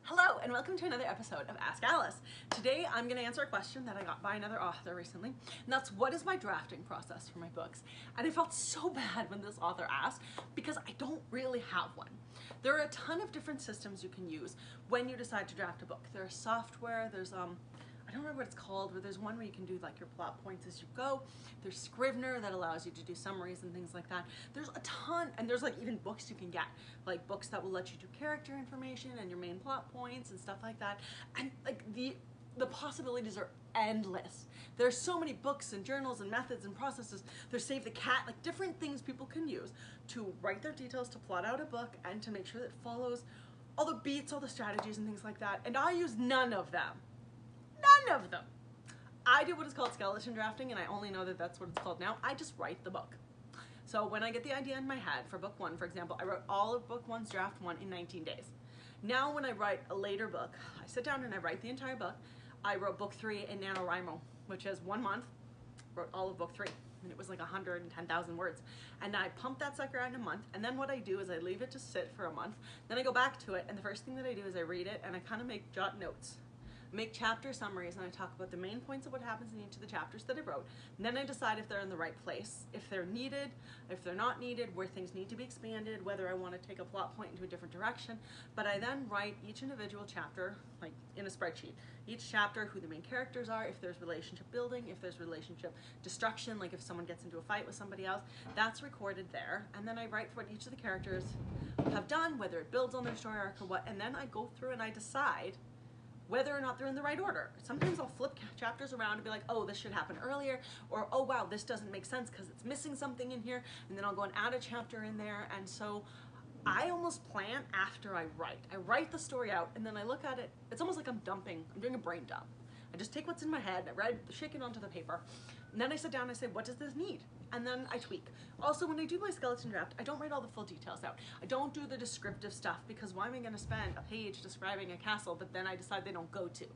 Hello and welcome to another episode of Ask Alice. Today I'm going to answer a question that I got by another author recently, and that's what is my drafting process for my books? And I felt so bad when this author asked because I don't really have one. There are a ton of different systems you can use when you decide to draft a book. There's software, there's I don't remember what it's called, but there's one where you can do like your plot points as you go. There's Scrivener that allows you to do summaries and things like that. There's a ton, and there's like even books you can get, like books that will let you do character information and your main plot points and stuff like that. And like the possibilities are endless. There's so many books and journals and methods and processes. There's Save the Cat, like different things people can use to write their details, to plot out a book, and to make sure that it follows all the beats, all the strategies and things like that. And I use none of them. None of them. I do what is called skeleton drafting, and I only know that that's what it's called now. I just write the book. So when I get the idea in my head for book one, for example, I wrote all of book one's draft one in 19 days. Now when I write a later book, I sit down and I write the entire book. I wrote book 3 in NaNoWriMo, which is 1 month, wrote all of book 3. And it was like 110,000 words. And I pump that sucker out in a month, and then what I do is I leave it to sit for a month. Then I go back to it, and the first thing that I do is I read it, and I kind of jot notes. Make chapter summaries, and I talk about the main points of what happens in each of the chapters that I wrote. And then I decide if they're in the right place, if they're needed, if they're not needed, where things need to be expanded, whether I want to take a plot point into a different direction. But I then write each individual chapter, like in a spreadsheet. Each chapter, who the main characters are, if there's relationship building, if there's relationship destruction, like if someone gets into a fight with somebody else, that's recorded there. And then I write what each of the characters have done, whether it builds on their story arc or what, and then I go through and I decide whether or not they're in the right order. Sometimes I'll flip chapters around and be like, oh, this should happen earlier, or oh wow, this doesn't make sense because it's missing something in here, and then I'll go and add a chapter in there. And so I almost plan after I write. I write the story out, and then I look at it. It's almost like I'm doing a brain dump. I just take what's in my head, I shake it onto the paper, and then I sit down and I say, what does this need? And then I tweak. Also, when I do my skeleton draft, I don't write all the full details out. I don't do the descriptive stuff, because why am I gonna spend a page describing a castle that then I decide they don't go to,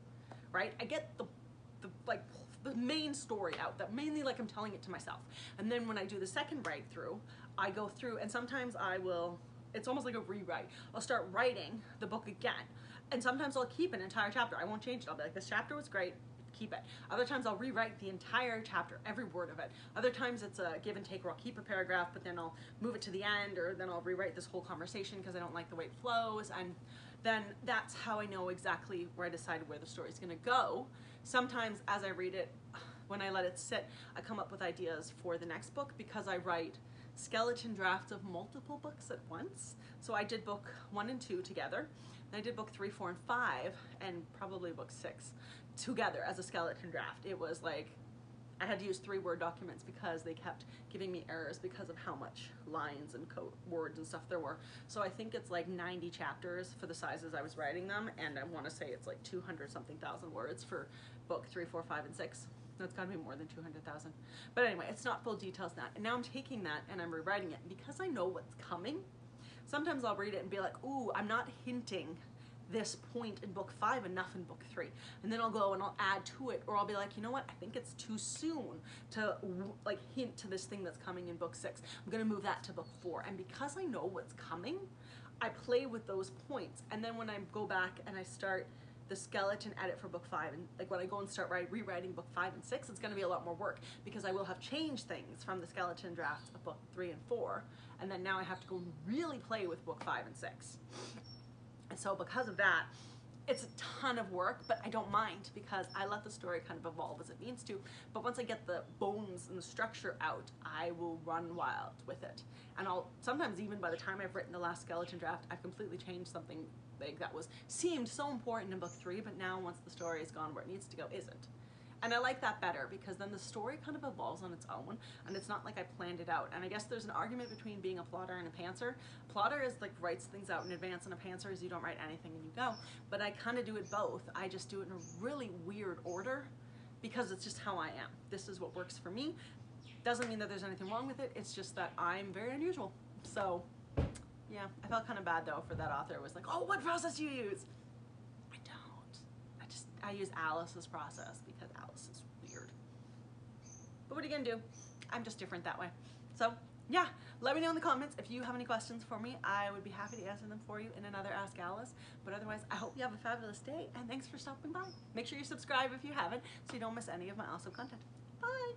right? I get the main story out, that mainly like I'm telling it to myself. And then when I do the second write through, I go through, and sometimes it's almost like a rewrite. I'll start writing the book again. And sometimes I'll keep an entire chapter. I won't change it. I'll be like, this chapter was great, keep it. Other times I'll rewrite the entire chapter, every word of it. Other times it's a give and take where I'll keep a paragraph, but then I'll move it to the end, or then I'll rewrite this whole conversation because I don't like the way it flows. And then that's how I know exactly where I decided where the story's gonna go. Sometimes as I read it, when I let it sit, I come up with ideas for the next book, because I write skeleton drafts of multiple books at once. So I did book 1 and 2 together. I did book 3, 4, and 5, and probably book 6 together as a skeleton draft. It was like, I had to use 3 Word documents because they kept giving me errors because of how much lines and words and stuff there were. So I think it's like 90 chapters for the sizes I was writing them, and I want to say it's like 200-something thousand words for book 3, 4, 5, and 6. That's gotta be more than 200,000. But anyway, it's not full details now. And now I'm taking that and I'm rewriting it, because I know what's coming. Sometimes I'll read it and be like, ooh, I'm not hinting this point in book 5 enough in book 3. And then I'll go and I'll add to it, or I'll be like, you know what, I think it's too soon to like hint to this thing that's coming in book 6. I'm gonna move that to book 4. And because I know what's coming, I play with those points. And then when I go back and I start the skeleton edit for book 5, and like when I go and start rewriting book 5 and 6, it's gonna be a lot more work, because I will have changed things from the skeleton draft of book 3 and 4, and then now I have to go and really play with book 5 and 6. And so because of that, it's a ton of work, but I don't mind, because I let the story kind of evolve as it needs to. But once I get the bones and the structure out, I will run wild with it. And I'll sometimes, even by the time I've written the last skeleton draft, I've completely changed something like that seemed so important in book 3, but now once the story is gone where it needs to go, isn't. And I like that better, because then the story kind of evolves on its own, and it's not like I planned it out. And I guess there's an argument between being a plotter and a pantser. Plotter is like writes things out in advance, and a pantser is you don't write anything and you go. But I kind of do it both. I just do it in a really weird order, because it's just how I am. This is what works for me. Doesn't mean that there's anything wrong with it. It's just that I'm very unusual. So yeah, I felt kind of bad though for that author. It was like, oh, what process do you use? I don't. I use Alice's process, because Alice is weird. But what are you gonna do? I'm just different that way. So yeah, let me know in the comments if you have any questions for me. I would be happy to answer them for you in another Ask Alice. But otherwise, I hope you have a fabulous day, and thanks for stopping by. Make sure you subscribe if you haven't so you don't miss any of my awesome content. Bye!